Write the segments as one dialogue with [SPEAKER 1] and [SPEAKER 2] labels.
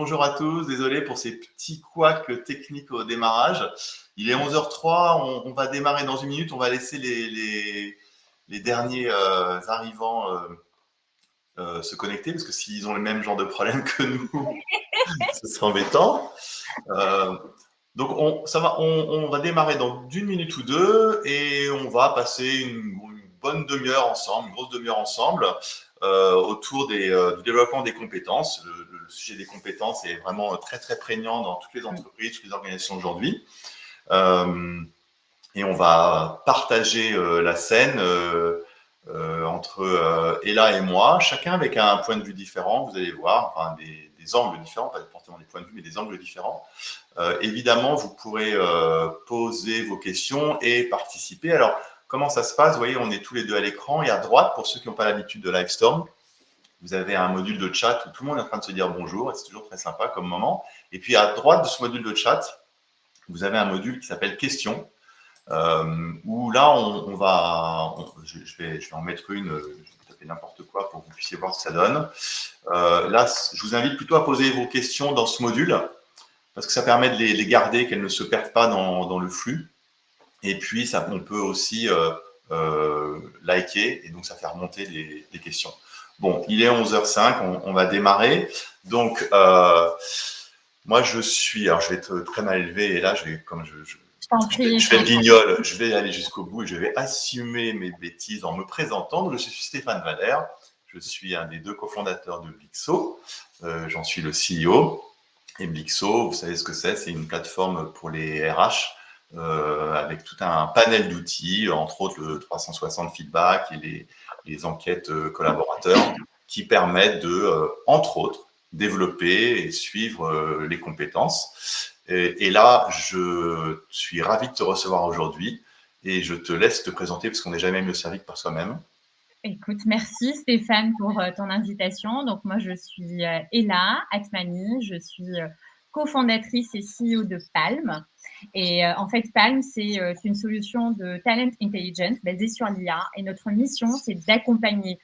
[SPEAKER 1] Bonjour à tous, désolé pour ces petits couacs techniques au démarrage. Il est 11h03, on va démarrer dans une minute, on va laisser les derniers arrivants se connecter, parce que s'ils ont le même genre de problème que nous, ce sera embêtant. Donc on va démarrer dans une minute ou deux et on va passer une bonne demi-heure ensemble, une grosse demi-heure ensemble autour du développement des compétences. Le sujet des compétences est vraiment très très prégnant dans toutes les entreprises, toutes les organisations aujourd'hui. Et on va partager la scène entre Ella et moi, chacun avec un point de vue différent, vous allez voir, enfin des angles différents, pas forcément des points de vue, mais des angles différents. Évidemment, vous pourrez poser vos questions et participer. Alors, comment ça se passe? Vous voyez, on est tous les deux à l'écran. Et à droite, pour ceux qui n'ont pas l'habitude de Livestorm, vous avez un module de chat où tout le monde est en train de se dire bonjour. Et c'est toujours très sympa comme moment. Et puis, à droite de ce module de chat, vous avez un module qui s'appelle questions. Où là, je vais en mettre une, je vais taper n'importe quoi pour que vous puissiez voir ce que ça donne. Là, je vous invite plutôt à poser vos questions dans ce module, parce que ça permet de les garder, qu'elles ne se perdent pas dans le flux. Et puis, on peut aussi liker, et donc ça fait remonter les questions. Bon, il est 11h05, on va démarrer. Donc, moi, je vais être très mal élevé, et là, je vais le guignol, je vais aller jusqu'au bout et je vais assumer mes bêtises en me présentant. Je suis Stéphane Valère, je suis un des deux cofondateurs de Blixo, j'en suis le CEO. Et Blixo, vous savez ce que c'est une plateforme pour les RH avec tout un panel d'outils, entre autres le 360 feedback et les enquêtes collaborateurs qui permettent de, entre autres, développer et suivre les compétences. Et là, je suis ravi de te recevoir aujourd'hui et je te laisse te présenter parce qu'on n'est jamais mieux servi que par soi-même.
[SPEAKER 2] Écoute, merci Stéphane pour ton invitation. Donc moi, je suis Ella Atmani, je suis cofondatrice et CEO de Palm. Et en fait, Palm, c'est une solution de talent intelligence basée sur l'IA. Et notre mission, c'est d'accompagner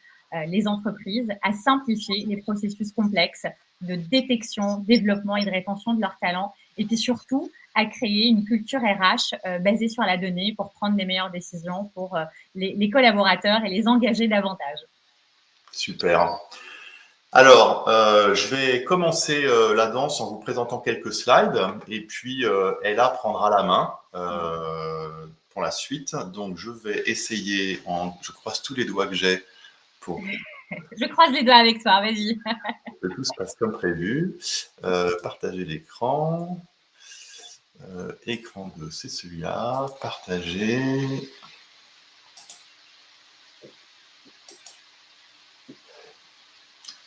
[SPEAKER 2] les entreprises à simplifier les processus complexes de détection, développement et de rétention de leurs talents. Et puis surtout, à créer une culture RH basée sur la donnée pour prendre les meilleures décisions pour les collaborateurs et les engager davantage.
[SPEAKER 1] Super. Alors, je vais commencer la danse en vous présentant quelques slides et puis Ella prendra la main pour la suite. Donc, je vais essayer, je croise tous les doigts que j'ai pour
[SPEAKER 2] Je croise les doigts avec toi, vas-y.
[SPEAKER 1] que tout se passe comme prévu. Partager l'écran. Écran 2, c'est celui-là. Partager.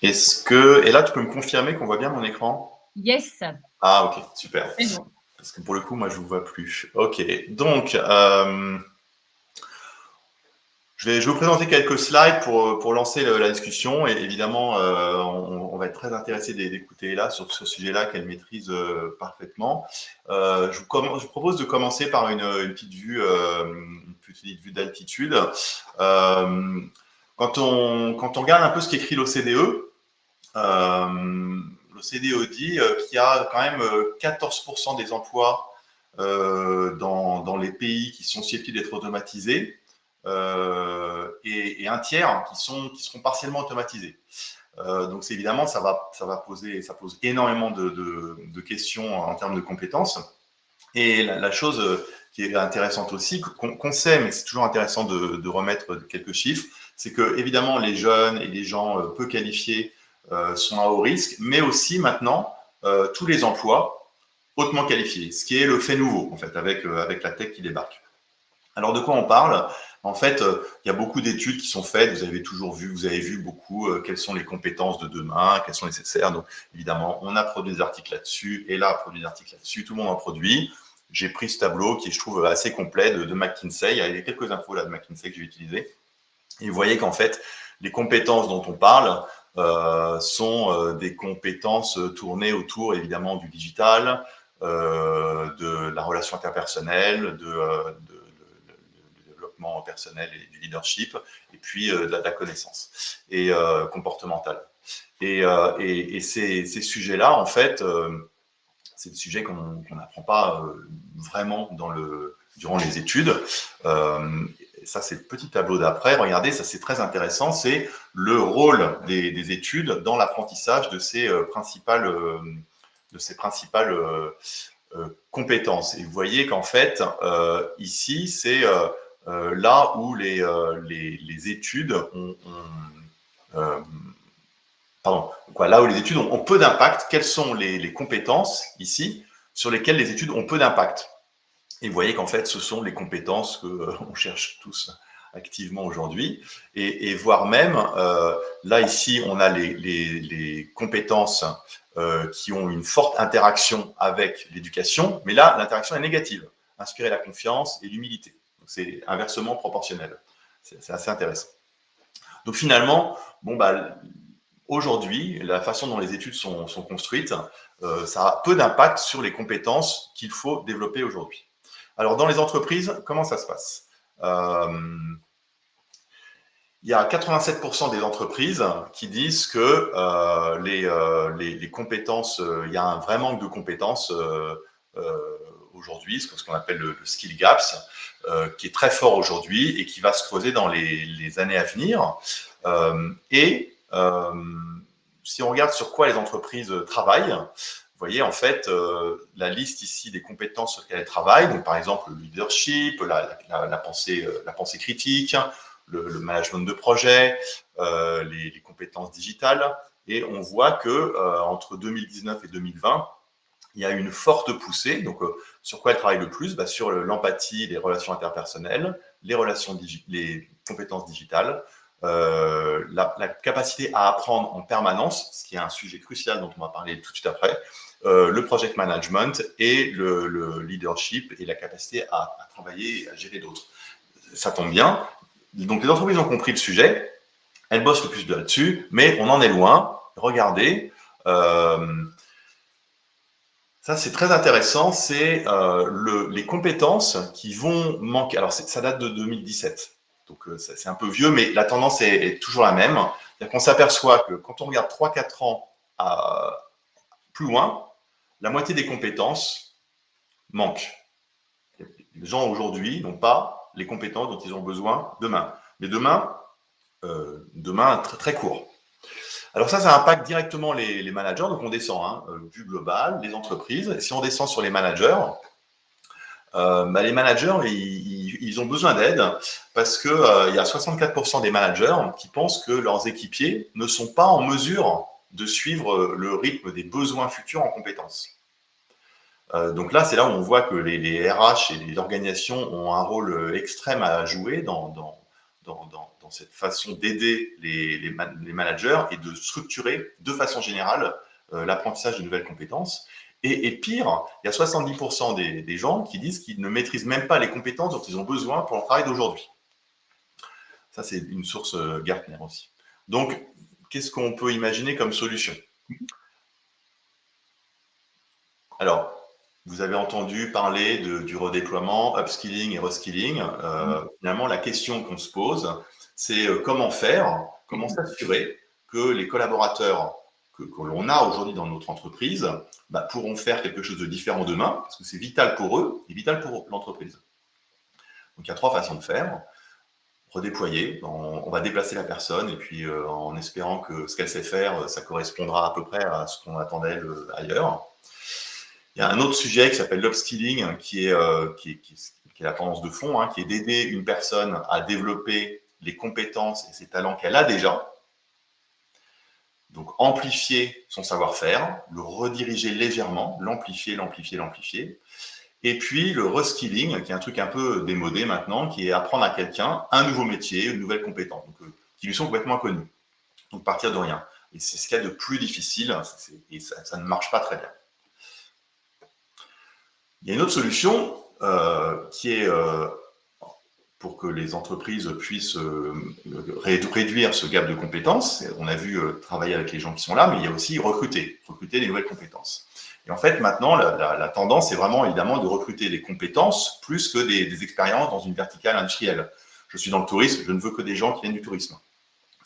[SPEAKER 1] Et là, tu peux me confirmer qu'on voit bien mon écran?
[SPEAKER 2] Yes.
[SPEAKER 1] Ah, ok, super.
[SPEAKER 2] C'est bon.
[SPEAKER 1] Parce que pour le coup, moi, je ne vous vois plus. Ok, donc, je vais vous présenter quelques slides pour lancer la discussion. Et évidemment, on va être très intéressé d'écouter là sur ce sujet-là qu'elle maîtrise parfaitement. Je vous propose de commencer par une petite vue d'altitude. Quand on regarde un peu ce qu'écrit l'OCDE, l'OCDE dit qu'il y a quand même 14% des emplois dans les pays qui sont susceptibles d'être automatisés et un tiers qui seront partiellement automatisés. Donc évidemment, ça pose énormément de questions en termes de compétences. Et la chose qui est intéressante aussi, qu'on sait, mais c'est toujours intéressant de remettre quelques chiffres, c'est que évidemment les jeunes et les gens peu qualifiés sont à haut risque, mais aussi maintenant tous les emplois hautement qualifiés, ce qui est le fait nouveau en fait avec la tech qui débarque. Alors de quoi on parle? En fait, il y a beaucoup d'études qui sont faites. Vous avez vu beaucoup quelles sont les compétences de demain, quelles sont nécessaires. Donc évidemment, on a produit des articles là-dessus, et là, a produit des articles là-dessus. Tout le monde en produit. J'ai pris ce tableau qui est, je trouve, assez complet de McKinsey. Il y a quelques infos là de McKinsey que j'ai utilisées. Et vous voyez qu'en fait, les compétences dont on parle sont des compétences tournées autour, évidemment, du digital, de la relation interpersonnelle, de développement personnel et du leadership, et puis de la connaissance et comportementale. Et ces sujets-là, en fait, c'est des sujets qu'on n'apprend pas vraiment durant les études. Ça, c'est le petit tableau d'après. Regardez, ça, c'est très intéressant. C'est le rôle des études dans l'apprentissage de ces principales compétences. Et vous voyez qu'en fait, ici, c'est là où les études là où les études ont peu d'impact. Quelles sont les compétences ici sur lesquelles les études ont peu d'impact? Et vous voyez qu'en fait, ce sont les compétences qu'on cherche tous activement aujourd'hui. Et voire même, là, ici, on a les compétences qui ont une forte interaction avec l'éducation, mais là, l'interaction est négative. Inspirer la confiance et l'humilité. C'est inversement proportionnel. C'est assez intéressant. Donc finalement, aujourd'hui, la façon dont les études sont construites, ça a peu d'impact sur les compétences qu'il faut développer aujourd'hui. Alors, dans les entreprises, comment ça se passe? Il y a 87% des entreprises qui disent que les compétences, il y a un vrai manque de compétences aujourd'hui, ce qu'on appelle le skill gaps, qui est très fort aujourd'hui et qui va se creuser dans les années à venir. Si on regarde sur quoi les entreprises travaillent, vous voyez en fait la liste ici des compétences sur lesquelles elles travaillent, donc par exemple le leadership, la pensée critique, le management de projet, les compétences digitales, et on voit que entre 2019 et 2020, il y a une forte poussée. Donc, sur quoi elle travaille le plus? Sur l'empathie, les relations interpersonnelles, les compétences digitales, la capacité à apprendre en permanence, ce qui est un sujet crucial dont on va parler tout de suite après, le project management et le leadership et la capacité à travailler et à gérer d'autres. Ça tombe bien. Donc, les entreprises ont compris le sujet, elles bossent le plus là-dessus, mais on en est loin. Regardez, ça, c'est très intéressant, c'est les compétences qui vont manquer. Alors, ça date de 2017, donc c'est un peu vieux, mais la tendance est toujours la même. C'est-à-dire qu'on s'aperçoit que quand on regarde 3-4 ans plus loin, la moitié des compétences manquent. Les gens aujourd'hui n'ont pas les compétences dont ils ont besoin demain. Mais demain très, très court. Alors ça impacte directement les managers. Donc on descend, vue globale, les entreprises. Si on descend sur les managers, les managers, ils ont besoin d'aide parce qu'il y a 64% des managers qui pensent que leurs équipiers ne sont pas en mesure de suivre le rythme des besoins futurs en compétences. Donc là, c'est là où on voit que les RH et les organisations ont un rôle extrême à jouer dans cette façon d'aider les managers et de structurer de façon générale l'apprentissage de nouvelles compétences. Et pire, il y a 70% des gens qui disent qu'ils ne maîtrisent même pas les compétences dont ils ont besoin pour leur travail d'aujourd'hui. Ça, c'est une source Gartner aussi. Donc, qu'est-ce qu'on peut imaginer comme solution? Alors, vous avez entendu parler du redéploiement, upskilling et reskilling. Finalement, la question qu'on se pose, c'est comment s'assurer que les collaborateurs que l'on a aujourd'hui dans notre entreprise pourront faire quelque chose de différent demain, parce que c'est vital pour eux et vital pour l'entreprise. Donc, il y a 3 façons de faire. Redéployer, on va déplacer la personne et puis en espérant que ce qu'elle sait faire, ça correspondra à peu près à ce qu'on attendait ailleurs. Il y a un autre sujet qui s'appelle l'upskilling, qui est la tendance de fond, qui est d'aider une personne à développer les compétences et ses talents qu'elle a déjà. Donc, amplifier son savoir-faire, le rediriger légèrement, l'amplifier. Et puis, le reskilling, qui est un truc un peu démodé maintenant, qui est apprendre à quelqu'un un nouveau métier, une nouvelle compétence, donc, qui lui sont complètement inconnues. Donc, partir de rien. Et c'est ce qu'il y a de plus difficile, et ça ne marche pas très bien. Il y a une autre solution qui est pour que les entreprises puissent réduire ce gap de compétences. On a vu travailler avec les gens qui sont là, mais il y a aussi recruter des nouvelles compétences. Et en fait, maintenant, la tendance est vraiment évidemment de recruter des compétences plus que des expériences dans une verticale industrielle. Je suis dans le tourisme, je ne veux que des gens qui viennent du tourisme.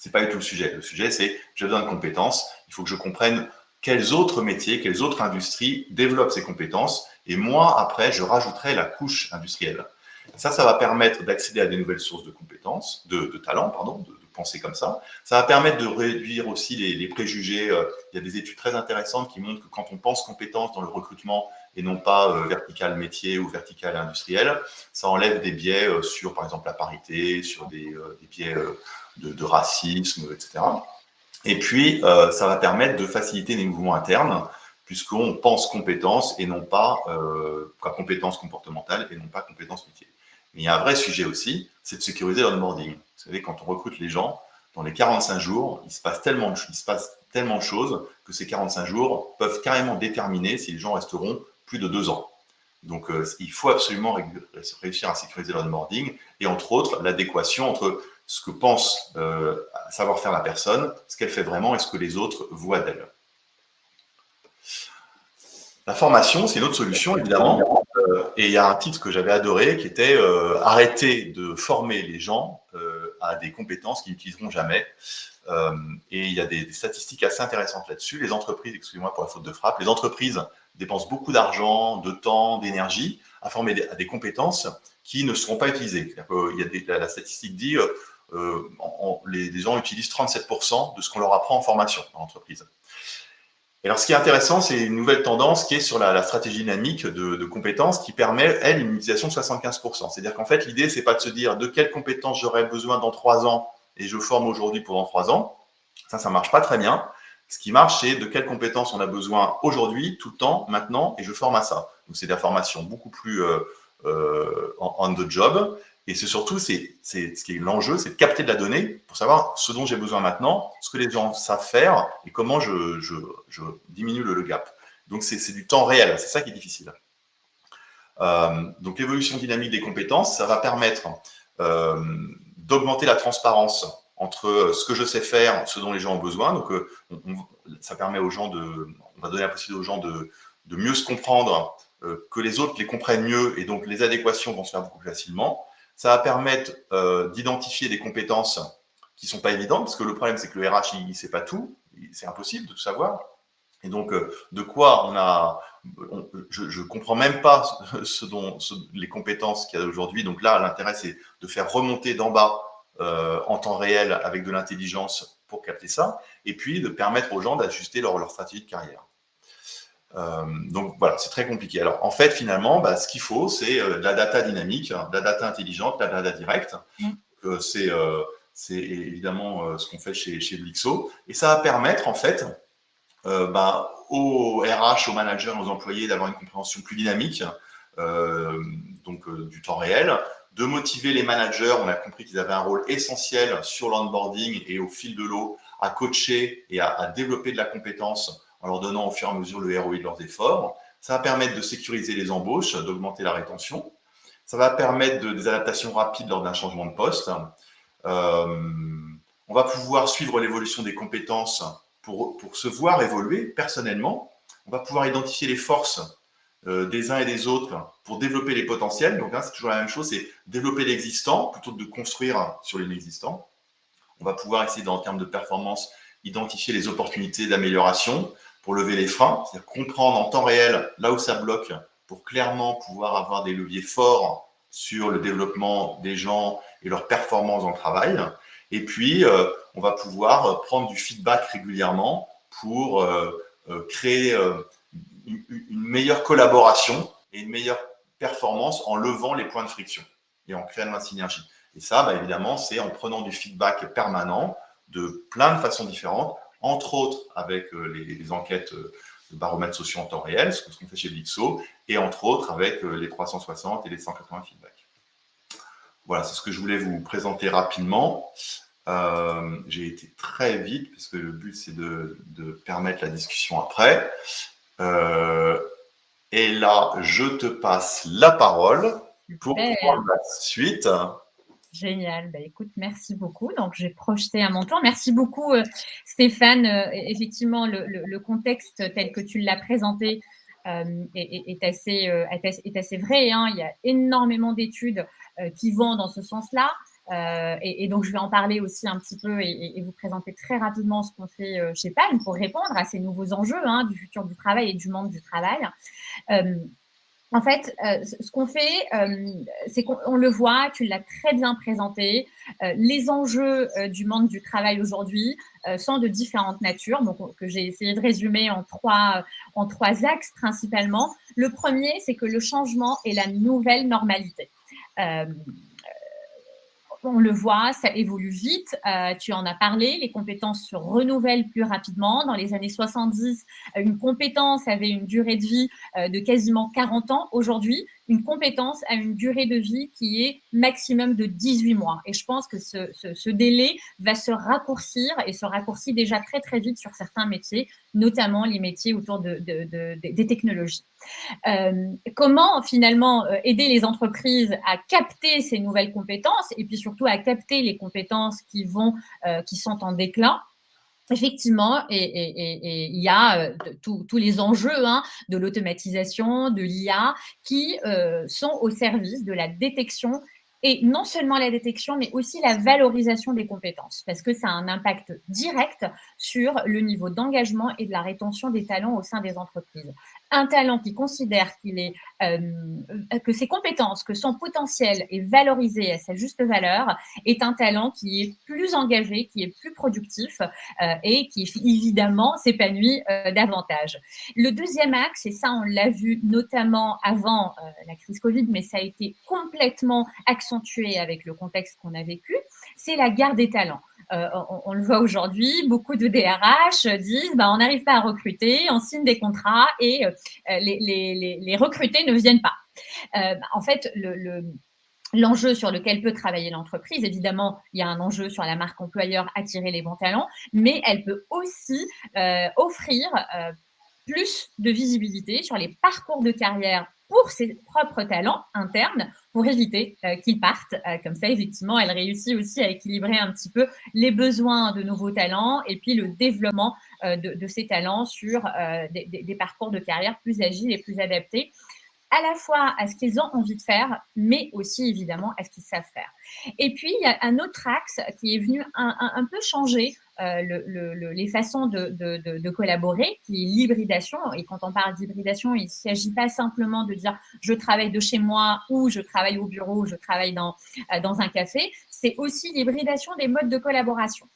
[SPEAKER 1] C'est pas du tout le sujet. Le sujet, c'est j'ai besoin de compétences. Il faut que je comprenne quels autres métiers, quelles autres industries développent ces compétences. Et moi, après, je rajouterai la couche industrielle. Ça va permettre d'accéder à des nouvelles sources de compétences, de talents, pardon, de penser comme ça. Ça va permettre de réduire aussi les préjugés. Il y a des études très intéressantes qui montrent que quand on pense compétences dans le recrutement et non pas vertical métier ou vertical industriel, ça enlève des biais sur, par exemple, la parité, sur des biais de racisme, etc. Et puis, ça va permettre de faciliter les mouvements internes, puisqu'on pense compétences et non pas compétences comportementales et non pas compétences métiers. Mais il y a un vrai sujet aussi, c'est de sécuriser l'onboarding. Vous savez, quand on recrute les gens, dans les 45 jours, il se passe tellement de choses que ces 45 jours peuvent carrément déterminer si les gens resteront plus de 2 ans. Donc, il faut absolument réussir à sécuriser l'onboarding et entre autres, l'adéquation entre ce que pense savoir faire la personne, ce qu'elle fait vraiment et ce que les autres voient d'elle. La formation, c'est une autre solution, évidemment. Et il y a un titre que j'avais adoré qui était arrêter de former les gens à des compétences qu'ils n'utiliseront jamais. Et il y a des statistiques assez intéressantes là-dessus. Les entreprises, excusez-moi pour la faute de frappe, les entreprises dépensent beaucoup d'argent, de temps, d'énergie à former à des compétences qui ne seront pas utilisées. La statistique dit les gens utilisent 37% de ce qu'on leur apprend en formation dans l'entreprise. Et alors, ce qui est intéressant, c'est une nouvelle tendance qui est sur la stratégie dynamique de compétences qui permet, elle, une utilisation de 75%. C'est-à-dire qu'en fait, l'idée, c'est pas de se dire de quelles compétences j'aurai besoin dans 3 ans et je forme aujourd'hui pendant 3 ans. Ça marche pas très bien. Ce qui marche, c'est de quelles compétences on a besoin aujourd'hui, tout le temps, maintenant, et je forme à ça. Donc, c'est de la formation beaucoup plus on the job. Et c'est surtout, ce qui est l'enjeu, c'est de capter de la donnée pour savoir ce dont j'ai besoin maintenant, ce que les gens savent faire et comment je diminue le gap. Donc, c'est du temps réel. C'est ça qui est difficile. Donc, l'évolution dynamique des compétences, ça va permettre d'augmenter la transparence entre ce que je sais faire, ce dont les gens ont besoin. Donc, ça permet aux gens on va donner la possibilité aux gens de mieux se comprendre, que les autres les comprennent mieux et donc les adéquations vont se faire beaucoup plus facilement. Ça va permettre d'identifier des compétences qui ne sont pas évidentes, parce que le problème, c'est que le RH, il ne sait pas tout. C'est impossible de tout savoir. Et donc, de quoi je ne comprends même pas les compétences qu'il y a aujourd'hui. Donc là, l'intérêt, c'est de faire remonter d'en bas en temps réel avec de l'intelligence pour capter ça, et puis de permettre aux gens d'ajuster leur stratégie de carrière. Donc voilà, c'est très compliqué. Alors en fait, finalement, ce qu'il faut, c'est de la data dynamique, de la data intelligente, de la data directe. C'est évidemment ce qu'on fait chez Blixo. Et ça va permettre en fait aux RH, aux managers, aux employés d'avoir une compréhension plus dynamique, du temps réel, de motiver les managers. On a compris qu'ils avaient un rôle essentiel sur l'onboarding et au fil de l'eau à coacher et à développer de la compétence en leur donnant au fur et à mesure le ROI de leurs efforts. Ça va permettre de sécuriser les embauches, d'augmenter la rétention. Ça va permettre des adaptations rapides lors d'un changement de poste. On va pouvoir suivre l'évolution des compétences pour se voir évoluer personnellement. On va pouvoir identifier les forces des uns et des autres pour développer les potentiels. Donc là, c'est toujours la même chose, c'est développer l'existant plutôt que de construire sur l'inexistant. On va pouvoir essayer, en termes de performance, identifier les opportunités d'amélioration pour lever les freins, c'est-à-dire comprendre en temps réel là où ça bloque pour clairement pouvoir avoir des leviers forts sur le développement des gens et leur performance dans le travail. Et puis, on va pouvoir prendre du feedback régulièrement pour créer une meilleure collaboration et une meilleure performance en levant les points de friction et en créant de la synergie. Et ça, évidemment, c'est en prenant du feedback permanent de plein de façons différentes, entre autres avec les enquêtes de baromètres sociaux en temps réel, ce qu'on fait chez Blixo, et entre autres avec les 360 et les 180 feedbacks. Voilà, c'est ce que je voulais vous présenter rapidement. J'ai été très vite, parce que le but, c'est de permettre la discussion après. Et là, je te passe la parole pour prendre la suite.
[SPEAKER 2] Génial. Écoute, merci beaucoup. Donc, j'ai projeté à mon tour. Merci beaucoup, Stéphane. Effectivement, le contexte tel que tu l'as présenté est assez vrai. Hein. Il y a énormément d'études qui vont dans ce sens-là. Et donc, je vais en parler aussi un petit peu et vous présenter très rapidement ce qu'on fait chez Palm pour répondre à ces nouveaux enjeux du futur du travail et du monde du travail. En fait, ce qu'on fait, c'est qu'on le voit, tu l'as très bien présenté, les enjeux du monde du travail aujourd'hui sont de différentes natures, donc que j'ai essayé de résumer en trois axes principalement. Le premier, c'est que le changement est la nouvelle normalité. On le voit, ça évolue vite. Tu en as parlé, les compétences se renouvellent plus rapidement. Dans les années 70, une compétence avait une durée de vie de quasiment 40 ans. Aujourd'hui, une compétence a une durée de vie qui est maximum de 18 mois. Et je pense que ce délai va se raccourcir et se raccourcit déjà très, très vite sur certains métiers, notamment les métiers autour des technologies. Comment finalement aider les entreprises à capter ces nouvelles compétences et puis surtout à capter les compétences qui sont en déclin. Effectivement, et il y a tous les enjeux de l'automatisation, de l'IA, qui sont au service de la détection, et non seulement la détection, mais aussi la valorisation des compétences, parce que ça a un impact direct sur le niveau d'engagement et de la rétention des talents au sein des entreprises. Un talent qui considère que ses compétences, que son potentiel est valorisé à sa juste valeur, est un talent qui est plus engagé, qui est plus productif et qui évidemment s'épanouit davantage. Le deuxième axe, et ça on l'a vu notamment avant la crise Covid, mais ça a été complètement accentué avec le contexte qu'on a vécu, c'est la guerre des talents. On le voit aujourd'hui, beaucoup de DRH disent on n'arrive pas à recruter, on signe des contrats et les recrutés ne viennent pas. En fait, l'enjeu sur lequel peut travailler l'entreprise, évidemment, il y a un enjeu sur la marque employeur, attirer les bons talents, mais elle peut aussi offrir plus de visibilité sur les parcours de carrière pour ses propres talents internes, pour éviter qu'ils partent. Comme ça, effectivement, elle réussit aussi à équilibrer un petit peu les besoins de nouveaux talents et puis le développement de ces talents sur des parcours de carrière plus agiles et plus adaptés, à la fois à ce qu'ils ont envie de faire, mais aussi évidemment à ce qu'ils savent faire. Et puis, il y a un autre axe qui est venu un peu changer les façons de collaborer, qui est l'hybridation. Et quand on parle d'hybridation, il ne s'agit pas simplement de dire je travaille de chez moi ou je travaille au bureau, ou je travaille dans un café. C'est aussi l'hybridation des modes de collaboration.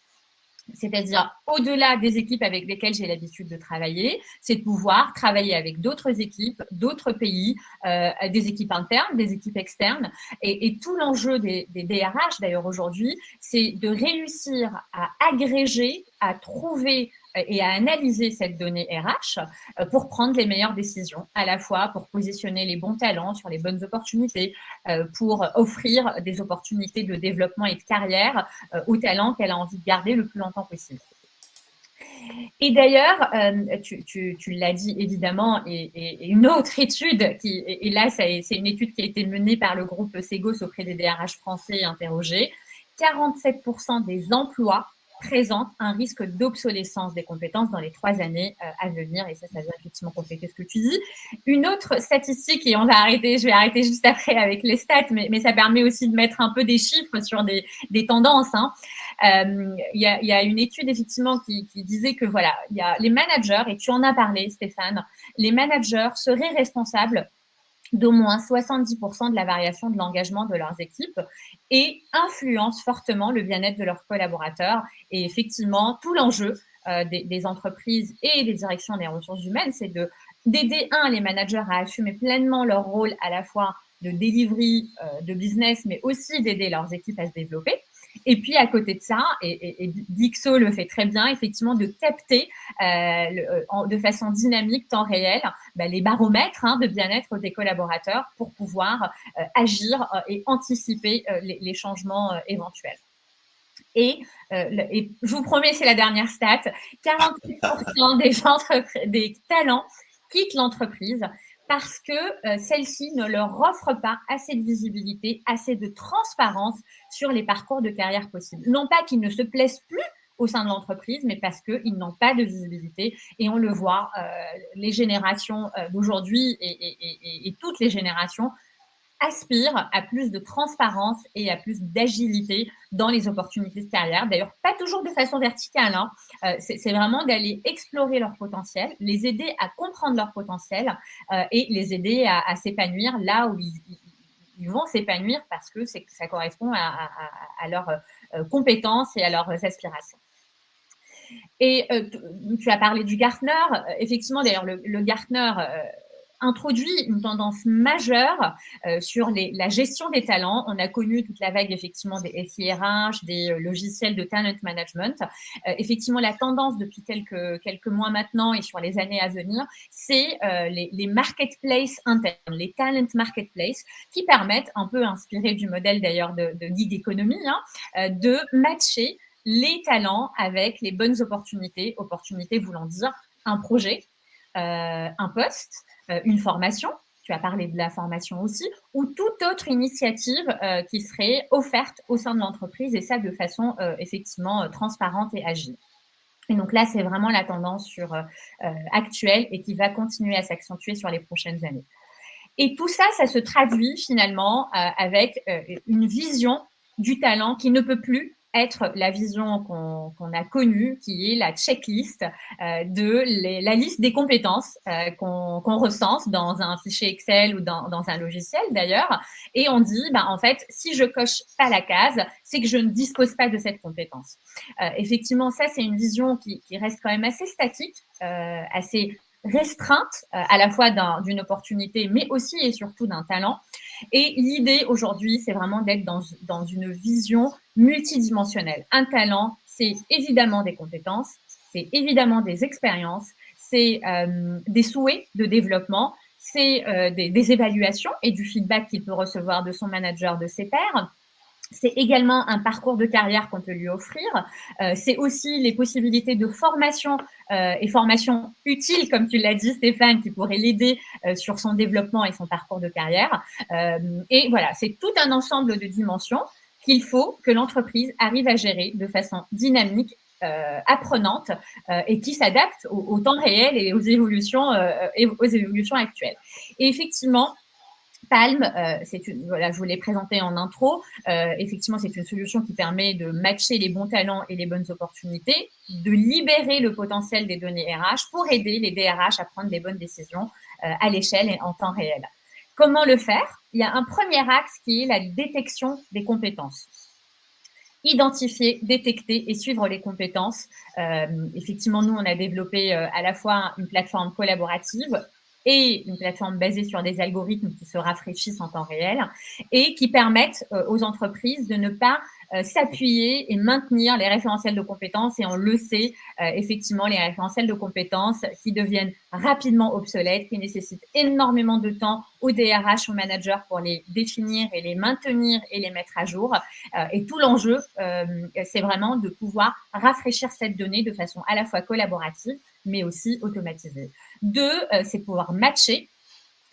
[SPEAKER 2] C'est-à-dire au-delà des équipes avec lesquelles j'ai l'habitude de travailler, c'est de pouvoir travailler avec d'autres équipes, d'autres pays, des équipes internes, des équipes externes. Et tout l'enjeu des DRH, d'ailleurs aujourd'hui, c'est de réussir à agréger, à trouver et à analyser cette donnée RH pour prendre les meilleures décisions, à la fois pour positionner les bons talents sur les bonnes opportunités, pour offrir des opportunités de développement et de carrière aux talents qu'elle a envie de garder le plus longtemps possible. Et d'ailleurs, tu l'as dit évidemment, et une autre étude, et là c'est une étude qui a été menée par le groupe Segos auprès des DRH français interrogés, 47% des emplois présentent un risque d'obsolescence des compétences dans les 3 années à venir, et ça vient effectivement compléter ce que tu dis. Une autre statistique, et je vais arrêter juste après avec les stats, mais ça permet aussi de mettre un peu des chiffres sur des tendances. Il y a une étude effectivement qui disait que voilà, il y a les managers, et tu en as parlé Stéphane, les managers seraient responsables d'au moins 70% de la variation de l'engagement de leurs équipes et influencent fortement le bien-être de leurs collaborateurs. Et effectivement, tout l'enjeu des entreprises et des directions des ressources humaines, c'est d'aider les managers à assumer pleinement leur rôle à la fois de delivery, de business, mais aussi d'aider leurs équipes à se développer. Et puis, à côté de ça, et Dixo le fait très bien, effectivement, de capter de façon dynamique, temps réel, les baromètres de bien-être des collaborateurs pour pouvoir agir et anticiper les changements éventuels. Et je vous promets, c'est la dernière stat, 48% des talents quittent l'entreprise parce que celle-ci ne leur offre pas assez de visibilité, assez de transparence sur les parcours de carrière possibles. Non pas qu'ils ne se plaisent plus au sein de l'entreprise, mais parce qu'ils n'ont pas de visibilité. Et on le voit, les générations d'aujourd'hui et toutes les générations aspirent à plus de transparence et à plus d'agilité dans les opportunités de carrière. D'ailleurs, pas toujours de façon verticale, hein. C'est vraiment d'aller explorer leur potentiel, les aider à comprendre leur potentiel et les aider à s'épanouir là où ils vont s'épanouir parce que ça correspond à leurs compétences et à leurs aspirations. Et tu as parlé du Gartner. Effectivement, d'ailleurs, le Gartner introduit une tendance majeure sur la gestion des talents. On a connu toute la vague effectivement des SIRH, des logiciels de talent management. Effectivement, la tendance depuis quelques mois maintenant et sur les années à venir, c'est les marketplaces internes, les talent marketplaces, qui permettent, un peu inspirés du modèle d'ailleurs de Gig Economy, hein, de matcher les talents avec les bonnes opportunités, opportunités voulant dire un projet, un poste, une formation, tu as parlé de la formation aussi, ou toute autre initiative qui serait offerte au sein de l'entreprise, et ça de façon effectivement transparente et agile. Et donc là, c'est vraiment la tendance actuelle et qui va continuer à s'accentuer sur les prochaines années. Et tout ça, ça se traduit finalement avec une vision du talent qui ne peut plus être la vision qu'on a connue, qui est la checklist la liste des compétences qu'on recense dans un fichier Excel ou dans un logiciel d'ailleurs. Et on dit, en fait, si je coche pas la case, c'est que je ne dispose pas de cette compétence. Effectivement, ça, c'est une vision qui reste quand même assez statique, assez restreinte à la fois d'une opportunité, mais aussi et surtout d'un talent. Et l'idée aujourd'hui, c'est vraiment d'être dans une vision multidimensionnelle. Un talent, c'est évidemment des compétences, c'est évidemment des expériences, c'est des souhaits de développement, c'est des évaluations et du feedback qu'il peut recevoir de son manager, de ses pairs. C'est également un parcours de carrière qu'on peut lui offrir. C'est aussi les possibilités de formation et formation utile, comme tu l'as dit, Stéphane, qui pourrait l'aider sur son développement et son parcours de carrière. Et voilà, c'est tout un ensemble de dimensions qu'il faut que l'entreprise arrive à gérer de façon dynamique, apprenante et qui s'adapte au temps réel et aux évolutions actuelles. Et effectivement, Palm, voilà, je vous l'ai présenté en intro. Effectivement, c'est une solution qui permet de matcher les bons talents et les bonnes opportunités, de libérer le potentiel des données RH pour aider les DRH à prendre des bonnes décisions à l'échelle et en temps réel. Comment le faire? Il y a un premier axe qui est la détection des compétences. Identifier, détecter et suivre les compétences. Effectivement, nous, on a développé à la fois une plateforme collaborative et une plateforme basée sur des algorithmes qui se rafraîchissent en temps réel et qui permettent aux entreprises de ne pas s'appuyer et maintenir les référentiels de compétences. Et on le sait, effectivement, les référentiels de compétences qui deviennent rapidement obsolètes, qui nécessitent énormément de temps aux DRH, aux managers pour les définir et les maintenir et les mettre à jour. Et tout l'enjeu, c'est vraiment de pouvoir rafraîchir cette donnée de façon à la fois collaborative, mais aussi automatisée. Deux, c'est pouvoir matcher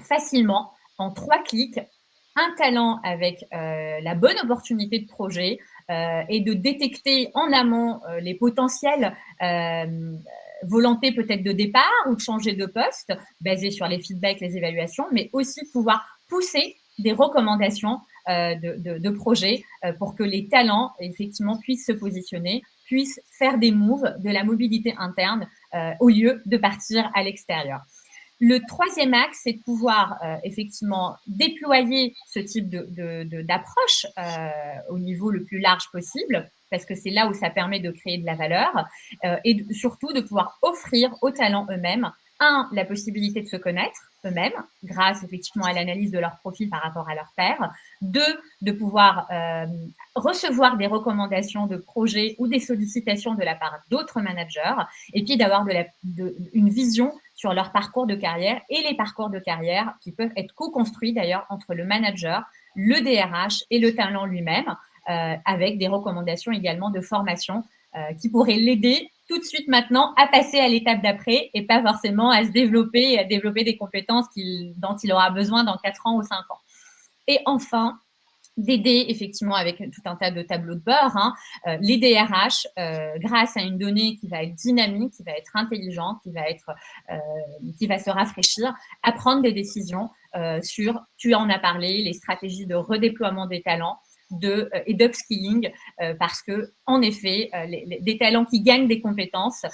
[SPEAKER 2] facilement, en 3 clics, un talent avec la bonne opportunité de projet et de détecter en amont les potentiels volontés peut-être de départ ou de changer de poste, basés sur les feedbacks, les évaluations, mais aussi pouvoir pousser des recommandations de projets pour que les talents, effectivement, puissent se positionner, puissent faire des moves, de la mobilité interne au lieu de partir à l'extérieur. Le troisième axe, c'est de pouvoir effectivement déployer ce type d'approche au niveau le plus large possible, parce que c'est là où ça permet de créer de la valeur et surtout de pouvoir offrir aux talents eux-mêmes, la possibilité de se connaître eux-mêmes grâce effectivement à l'analyse de leur profil par rapport à leur pairs. 2, de pouvoir recevoir des recommandations de projets ou des sollicitations de la part d'autres managers et puis d'avoir une vision sur leur parcours de carrière et les parcours de carrière qui peuvent être co-construits d'ailleurs entre le manager, le DRH et le talent lui-même, avec des recommandations également de formation qui pourraient l'aider tout de suite maintenant à passer à l'étape d'après et pas forcément à se développer et à développer des compétences dont il aura besoin dans 4 ans ou 5 ans. Et enfin, d'aider effectivement avec tout un tas de tableaux de bord, les DRH grâce à une donnée qui va être dynamique, qui va être intelligente, qui va se rafraîchir, à prendre des décisions tu en as parlé, les stratégies de redéploiement des talents et d'upskilling, parce que en effet, des talents qui gagnent des compétences,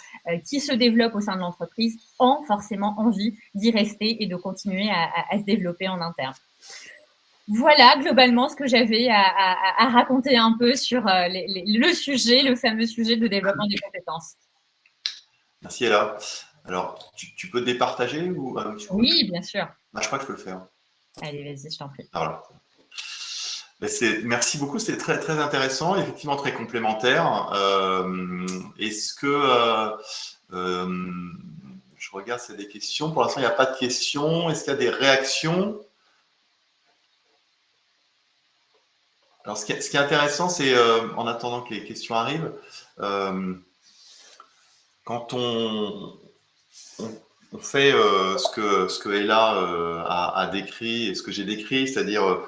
[SPEAKER 2] qui se développent au sein de l'entreprise, ont forcément envie d'y rester et de continuer à se développer en interne. Voilà globalement ce que j'avais à raconter un peu sur le fameux sujet de développement des compétences.
[SPEAKER 1] Merci Ella. Alors, tu peux te départager ou
[SPEAKER 2] Oui, bien sûr.
[SPEAKER 1] je crois que je peux le faire.
[SPEAKER 2] Allez, vas-y, je t'en prie.
[SPEAKER 1] Ah, voilà. Merci beaucoup, c'était très, très intéressant, effectivement très complémentaire. Est-ce que je regarde s'il y a des questions. Pour l'instant, il n'y a pas de questions. Est-ce qu'il y a des réactions? Alors, ce qui est intéressant, c'est en attendant que les questions arrivent, quand on fait ce que Ella a décrit et ce que j'ai décrit, c'est-à-dire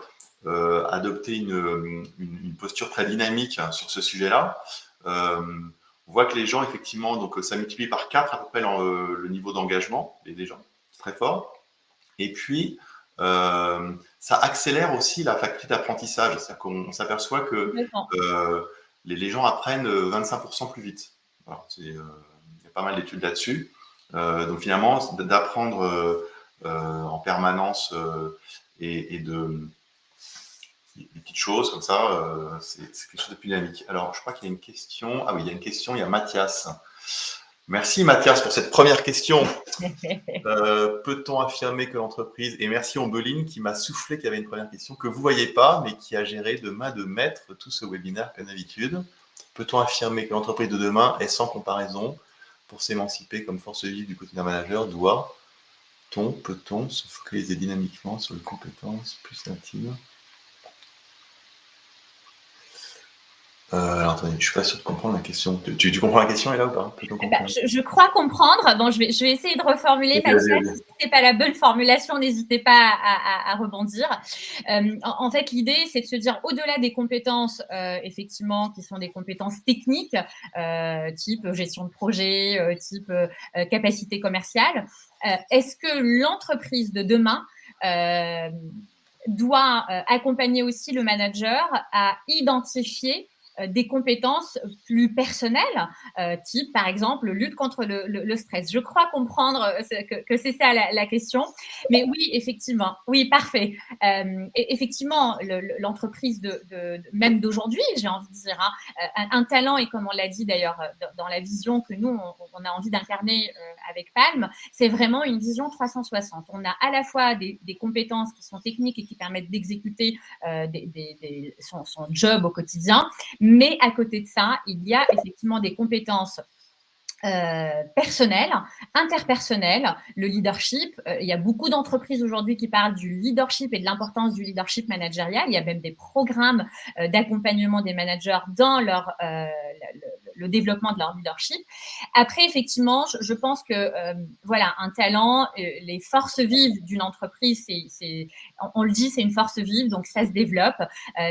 [SPEAKER 1] adopter une posture très dynamique sur ce sujet-là. On voit que les gens, effectivement, donc ça multiplie par 4 à peu près le niveau d'engagement des gens, c'est très fort. Et puis, ça accélère aussi la faculté d'apprentissage. C'est-à-dire qu'on s'aperçoit que les gens apprennent 25% plus vite. Voilà, il y a pas mal d'études là-dessus. Donc finalement, d'apprendre en permanence et des petites choses comme ça, c'est quelque chose de plus dynamique. Alors, je crois qu'il y a une question. Ah oui, il y a une question, il y a Mathias. Merci Mathias pour cette première question. Peut-on affirmer que l'entreprise, et merci Ombeline qui m'a soufflé qu'il y avait une première question que vous ne voyez pas, mais qui a géré de main de maître tout ce webinaire comme d'habitude. Peut-on affirmer que l'entreprise de demain est sans comparaison pour s'émanciper comme force vive du quotidien manager? Peut-on se focaliser dynamiquement sur les compétences plus intimes? Alors, attendez, je ne suis pas sûr de comprendre la question. Tu comprends la question, là ou pas?
[SPEAKER 2] Je crois comprendre. Bon, je vais essayer de reformuler, Mathias. Si ce n'est pas la bonne formulation, n'hésitez pas à rebondir. En fait, l'idée, c'est de se dire, au-delà des compétences, effectivement, qui sont des compétences techniques, type gestion de projet, type capacité commerciale, est-ce que l'entreprise de demain doit accompagner aussi le manager à identifier des compétences plus personnelles, type par exemple lutte contre le stress. Je crois comprendre que c'est ça la question. Mais oui, effectivement, oui, parfait. Effectivement, l'entreprise même d'aujourd'hui, j'ai envie de dire, hein, un talent, et comme on l'a dit d'ailleurs dans la vision que nous, on a envie d'incarner avec Palm, c'est vraiment une vision 360. On a à la fois des compétences qui sont techniques et qui permettent d'exécuter son job au quotidien, mais à côté de ça, il y a effectivement des compétences personnelles, interpersonnelles, le leadership. Il y a beaucoup d'entreprises aujourd'hui qui parlent du leadership et de l'importance du leadership managérial. Il y a même des programmes d'accompagnement des managers dans le développement de leur leadership. Après, effectivement, je pense que voilà, un talent, les forces vives d'une entreprise, on le dit, c'est une force vive, donc ça se développe,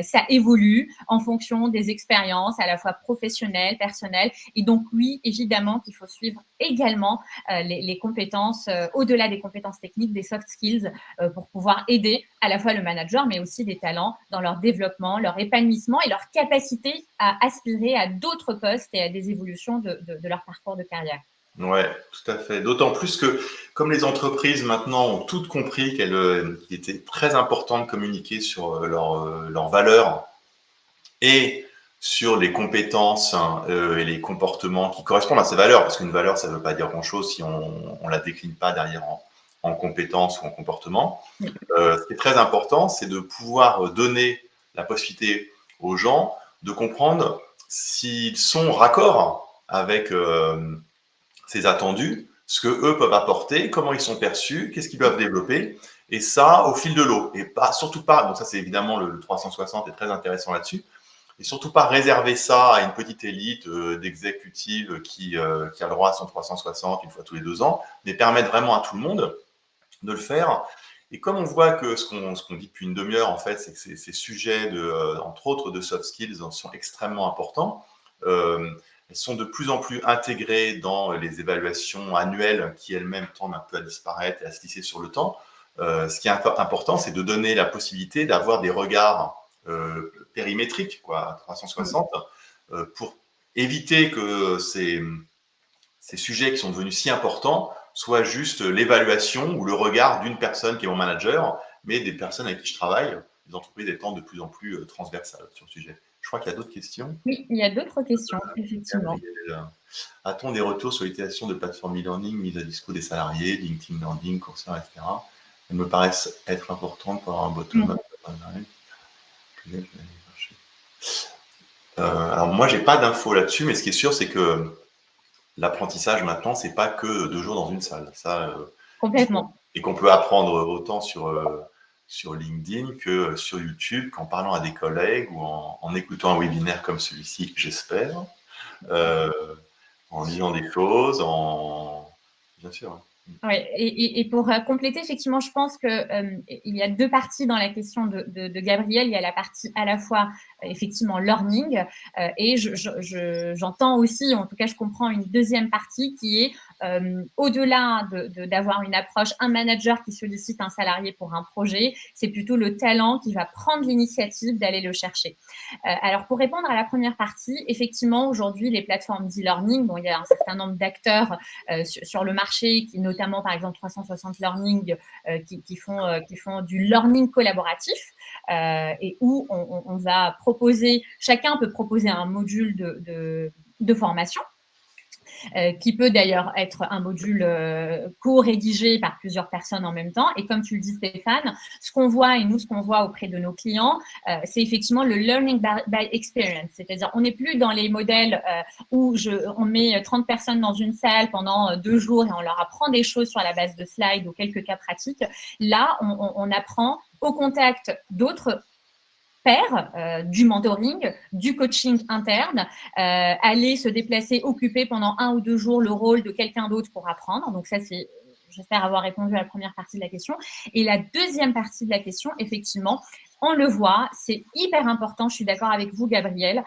[SPEAKER 2] ça évolue en fonction des expériences, à la fois professionnelles, personnelles. Et donc, oui, évidemment qu'il faut suivre également les compétences, au-delà des compétences techniques, des soft skills, pour pouvoir aider à la fois le manager, mais aussi des talents dans leur développement, leur épanouissement et leur capacité à aspirer à d'autres postes et à des évolutions de leur parcours de carrière.
[SPEAKER 1] Ouais, tout à fait. D'autant plus que, comme les entreprises maintenant ont toutes compris qu'il était très important de communiquer sur leurs valeurs et sur les compétences et les comportements qui correspondent à ces valeurs, parce qu'une valeur, ça ne veut pas dire grand-chose si on ne la décline pas derrière en compétences ou en comportement. Ce qui est très important, c'est de pouvoir donner la possibilité aux gens de comprendre s'ils sont raccords avec ces attendus, ce que eux peuvent apporter, comment ils sont perçus, qu'est-ce qu'ils peuvent développer, et ça au fil de l'eau. Et pas, surtout pas, donc ça c'est évidemment le 360 est très intéressant là-dessus, et surtout pas réserver ça à une petite élite d'exécutives qui a le droit à son 360 une fois tous les 2 ans, mais permettre vraiment à tout le monde de le faire. Et comme on voit que ce qu'on dit depuis une demi-heure, en fait, c'est que ces sujets, entre autres de soft skills, sont extrêmement importants. Elles sont de plus en plus intégrées dans les évaluations annuelles qui elles-mêmes tendent un peu à disparaître et à se lisser sur le temps. Ce qui est important, c'est de donner la possibilité d'avoir des regards périmétriques, quoi, à 360, pour éviter que ces sujets qui sont devenus si importants soient juste l'évaluation ou le regard d'une personne qui est mon manager, mais des personnes avec qui je travaille, les entreprises étant de plus en plus transversales sur le sujet. Je crois qu'il y a d'autres questions.
[SPEAKER 2] Oui, il y a d'autres questions, effectivement.
[SPEAKER 1] A-t-on des retours sur l'utilisation de plateformes e-learning mises à dispo des salariés, LinkedIn Learning, Coursera, etc. Elles me paraissent être importantes pour avoir un bottom-up. Alors moi, j'ai pas d'infos là-dessus, mais ce qui est sûr, c'est que l'apprentissage maintenant, c'est pas que 2 jours dans une salle. Ça,
[SPEAKER 2] complètement.
[SPEAKER 1] Et qu'on peut apprendre autant sur LinkedIn que sur YouTube, qu'en parlant à des collègues ou en écoutant un webinaire comme celui-ci, j'espère, en lisant des choses, bien sûr.
[SPEAKER 2] Oui, et pour compléter, effectivement, je pense qu'il y a deux parties dans la question de Gabriel. Il y a la partie à la fois, effectivement, learning, et j'entends aussi, en tout cas, je comprends une deuxième partie qui est au-delà d'avoir une approche, un manager qui sollicite un salarié pour un projet, c'est plutôt le talent qui va prendre l'initiative d'aller le chercher. Alors, pour répondre à la première partie, effectivement, aujourd'hui, les plateformes d'e-learning, bon, il y a un certain nombre d'acteurs sur le marché, qui notamment, par exemple, 360 Learning, qui font du learning collaboratif, et où on va proposer, chacun peut proposer un module de formation, qui peut d'ailleurs être un module co-rédigé par plusieurs personnes en même temps. Et comme tu le dis, Stéphane, ce qu'on voit, et nous, ce qu'on voit auprès de nos clients, c'est effectivement le learning by experience. C'est-à-dire, on n'est plus dans les modèles où on met 30 personnes dans une salle pendant 2 jours et on leur apprend des choses sur la base de slides ou quelques cas pratiques. Là, on apprend au contact d'autres pairs, du mentoring, du coaching interne, aller se déplacer, occuper pendant 1 ou 2 jours le rôle de quelqu'un d'autre pour apprendre. Donc ça, c'est, j'espère avoir répondu à la première partie de la question. Et la deuxième partie de la question, effectivement, on le voit, c'est hyper important, je suis d'accord avec vous, Gabriel,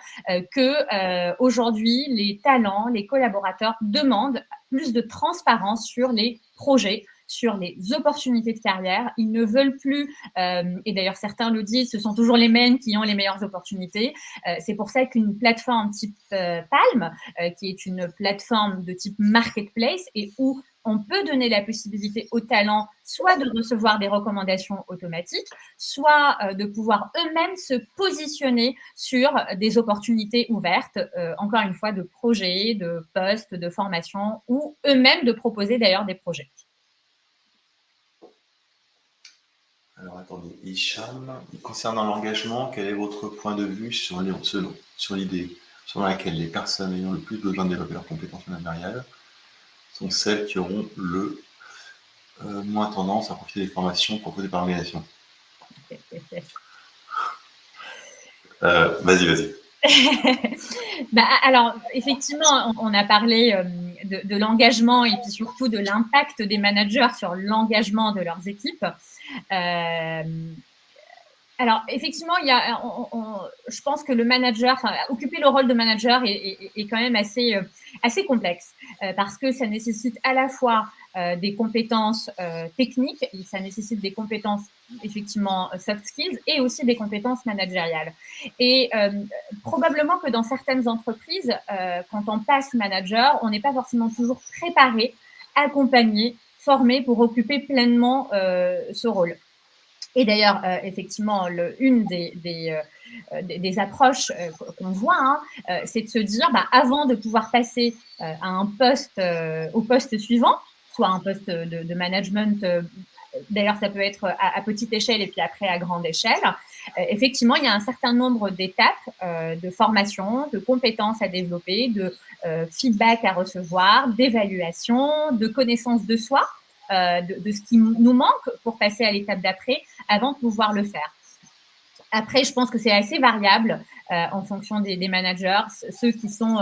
[SPEAKER 2] que aujourd'hui, les talents, les collaborateurs demandent plus de transparence sur les projets, sur les opportunités de carrière. Ils ne veulent plus, et d'ailleurs certains le disent, ce sont toujours les mêmes qui ont les meilleures opportunités. C'est pour ça qu'une plateforme type Palm, qui est une plateforme de type marketplace et où on peut donner la possibilité aux talents soit de recevoir des recommandations automatiques, soit de pouvoir eux-mêmes se positionner sur des opportunités ouvertes, encore une fois, de projets, de postes, de formation, ou eux-mêmes de proposer d'ailleurs des projets.
[SPEAKER 1] Alors attendez, Hicham, concernant l'engagement, quel est votre point de vue sur l'idée selon laquelle les personnes ayant le plus besoin de développer leurs compétences managériales sont celles qui auront le moins tendance à profiter des formations proposées par l'organisation? Vas-y.
[SPEAKER 2] Alors, effectivement, on a parlé de l'engagement et puis surtout de l'impact des managers sur l'engagement de leurs équipes. Alors, effectivement, je pense que le manager, occuper le rôle de manager est quand même assez complexe, parce que ça nécessite à la fois des compétences techniques, et ça nécessite des compétences effectivement soft skills et aussi des compétences managériales. Et probablement que dans certaines entreprises, quand on passe manager, on n'est pas forcément toujours préparé, accompagné, formé pour occuper pleinement ce rôle. Et d'ailleurs, effectivement, une des approches qu'on voit, c'est de se dire, avant de pouvoir passer à un poste, au poste suivant, soit un poste de management, d'ailleurs ça peut être à petite échelle et puis après à grande échelle, effectivement, il y a un certain nombre d'étapes de formation, de compétences à développer, de feedback à recevoir, d'évaluation, de connaissance de soi, de ce qui nous manque pour passer à l'étape d'après avant de pouvoir le faire. Après, je pense que c'est assez variable en fonction des managers. Ceux qui sont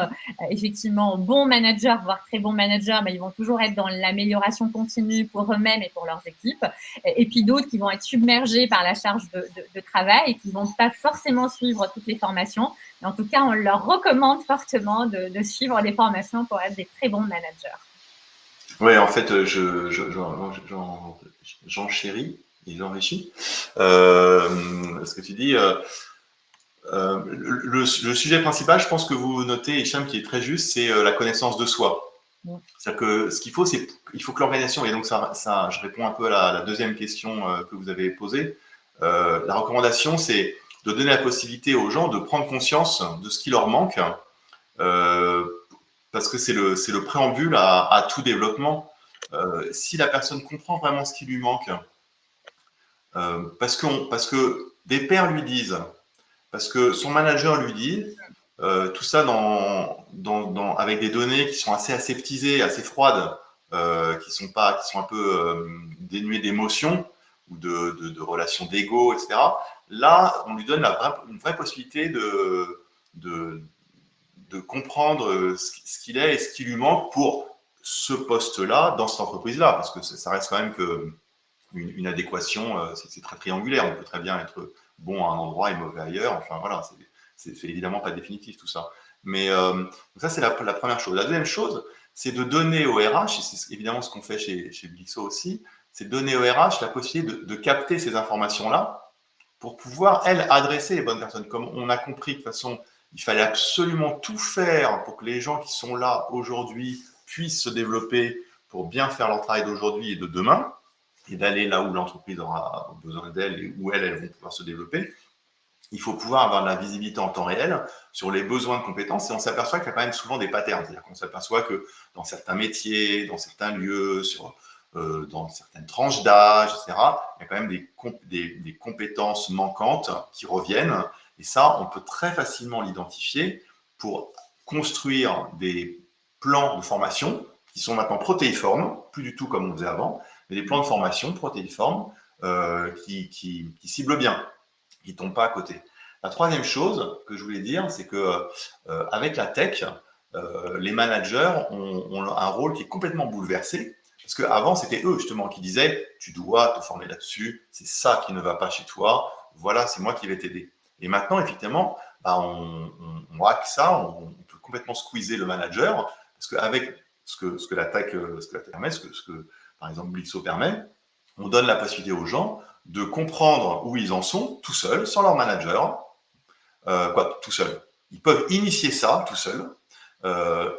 [SPEAKER 2] effectivement bons managers, voire très bons managers, ils vont toujours être dans l'amélioration continue pour eux-mêmes et pour leurs équipes. Et puis d'autres qui vont être submergés par la charge de travail et qui ne vont pas forcément suivre toutes les formations. Mais en tout cas, on leur recommande fortement de suivre des formations pour être des très bons managers.
[SPEAKER 1] Ouais, en fait, j'enchéris et j'enrichis ce que tu dis. Le sujet principal, je pense que vous notez, Hicham, qui est très juste, c'est la connaissance de soi.
[SPEAKER 2] Ouais.
[SPEAKER 1] C'est-à-dire que ce qu'il faut, c'est il faut que l'organisation, et donc ça, je réponds un peu à la deuxième question que vous avez posée. La recommandation, c'est de donner la possibilité aux gens de prendre conscience de ce qui leur manque, euh, parce que c'est le préambule à tout développement. Si la personne comprend vraiment ce qui lui manque, parce que des pairs lui disent, parce que son manager lui dit, tout ça avec des données qui sont assez aseptisées, assez froides, qui sont un peu dénuées d'émotions ou de relations d'ego, etc. Là, on lui donne une vraie possibilité de, de comprendre ce qu'il est et ce qui lui manque pour ce poste-là, dans cette entreprise-là, parce que ça reste quand même que une adéquation, c'est très triangulaire. On peut très bien être bon à un endroit et mauvais ailleurs. Enfin voilà, c'est évidemment pas définitif tout ça. Mais ça, c'est la première chose. La deuxième chose, c'est de donner au RH, et c'est évidemment ce qu'on fait chez Blixo aussi, c'est de donner au RH la possibilité de capter ces informations-là pour pouvoir, elle, adresser les bonnes personnes. Comme on a compris de toute façon, il fallait absolument tout faire pour que les gens qui sont là aujourd'hui puissent se développer pour bien faire leur travail d'aujourd'hui et de demain, et d'aller là où l'entreprise aura besoin d'elles et où elles vont pouvoir se développer. Il faut pouvoir avoir de la visibilité en temps réel sur les besoins de compétences et on s'aperçoit qu'il y a quand même souvent des patterns. C'est-à-dire qu'on s'aperçoit que dans certains métiers, dans certains lieux, dans certaines tranches d'âge, etc., il y a quand même des compétences manquantes qui reviennent. Et ça, on peut très facilement l'identifier pour construire des plans de formation qui sont maintenant protéiformes, plus du tout comme on faisait avant, mais des plans de formation protéiformes qui ciblent bien, qui ne tombent pas à côté. La troisième chose que je voulais dire, c'est que avec la tech, les managers ont un rôle qui est complètement bouleversé. Parce qu'avant, c'était eux justement qui disaient tu dois te former là-dessus, c'est ça qui ne va pas chez toi, voilà, c'est moi qui vais t'aider. Et maintenant, effectivement, bah, on hack ça, on peut complètement squeezer le manager, parce qu'avec ce que la tech permet, ce que par exemple Blixo permet, on donne la possibilité aux gens de comprendre où ils en sont tout seuls, sans leur manager, tout seuls. Ils peuvent initier ça tout seuls,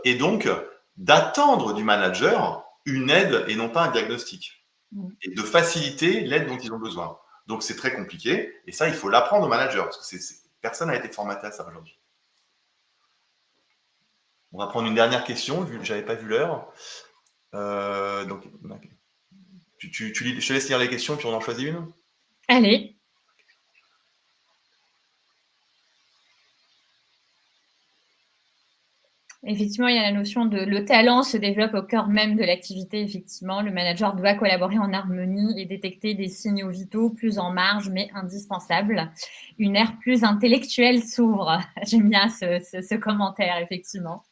[SPEAKER 1] et donc d'attendre du manager une aide et non pas un diagnostic, et de faciliter l'aide dont ils ont besoin. Donc c'est très compliqué, et ça, il faut l'apprendre au manager, parce que personne n'a été formaté à ça aujourd'hui. On va prendre une dernière question, vu que je n'avais pas vu l'heure. Donc, je te laisse lire les questions, puis on en choisit une.
[SPEAKER 2] Allez. Effectivement, il y a la notion de le talent se développe au cœur même de l'activité. Effectivement, le manager doit collaborer en harmonie et détecter des signaux vitaux plus en marge, mais indispensables. Une ère plus intellectuelle s'ouvre. J'aime bien ce commentaire, effectivement.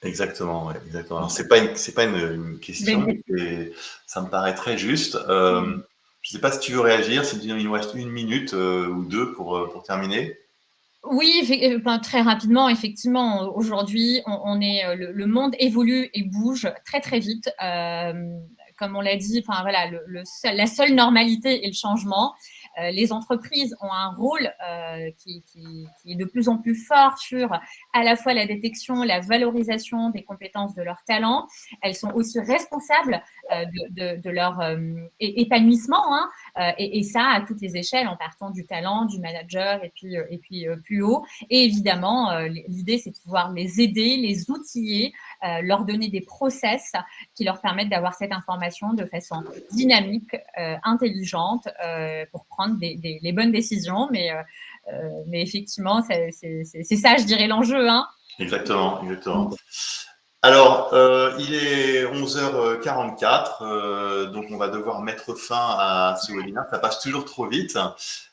[SPEAKER 1] Exactement, ouais, exactement. Alors, c'est pas une
[SPEAKER 2] Belle
[SPEAKER 1] question,
[SPEAKER 2] question.
[SPEAKER 1] et ça me paraît très juste. Je sais pas si tu veux réagir, il nous reste une minute ou deux pour terminer.
[SPEAKER 2] Oui, enfin, très rapidement, effectivement, aujourd'hui, on est, le monde évolue et bouge très, très vite. Comme on l'a dit, enfin, voilà, la seule normalité est le changement. Les entreprises ont un rôle qui est de plus en plus fort sur à la fois la détection, la valorisation des compétences de leurs talents. Elles sont aussi responsables de leur épanouissement, hein, et ça à toutes les échelles, en partant du talent, du manager et puis plus haut. Et évidemment, l'idée, c'est de pouvoir les aider, les outiller, leur donner des process qui leur permettent d'avoir cette information de façon dynamique, intelligente, pour prendre les bonnes décisions. Mais effectivement, c'est ça, je dirais, l'enjeu. Hein.
[SPEAKER 1] Exactement, exactement. Alors, il est 11h44, donc on va devoir mettre fin à ce webinaire. Ça passe toujours trop vite.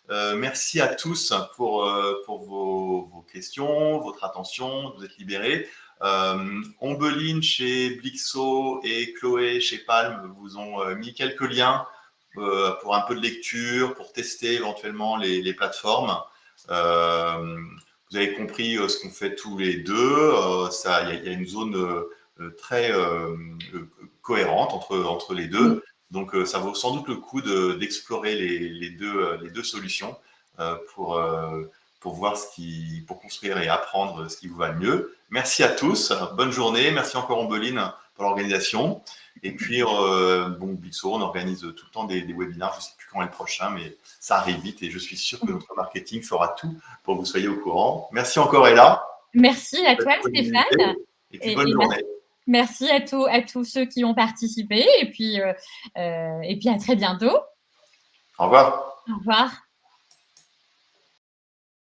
[SPEAKER 1] Merci à tous pour vos questions, votre attention, de vous êtes libérés. Ombeline chez Blixo et Chloé chez Palm vous ont mis quelques liens pour un peu de lecture, pour tester éventuellement les plateformes. Vous avez compris ce qu'on fait tous les deux. Il y a une zone très cohérente entre les deux. Donc, ça vaut sans doute le coup d'explorer les deux solutions pour voir pour construire et apprendre ce qui vous va le mieux. Merci à tous. Bonne journée. Merci encore, Ombeline, pour l'organisation. Et puis, bon, Bixo, on organise tout le temps des webinaires. Je ne sais plus quand est le prochain, mais ça arrive vite et je suis sûr que notre marketing fera tout pour que vous soyez au courant. Merci encore, Ella.
[SPEAKER 2] Merci à toi, Stéphane.
[SPEAKER 1] Et puis, bonne journée.
[SPEAKER 2] Merci à tous ceux qui ont participé. Et puis à très bientôt.
[SPEAKER 1] Au revoir.
[SPEAKER 2] Au revoir.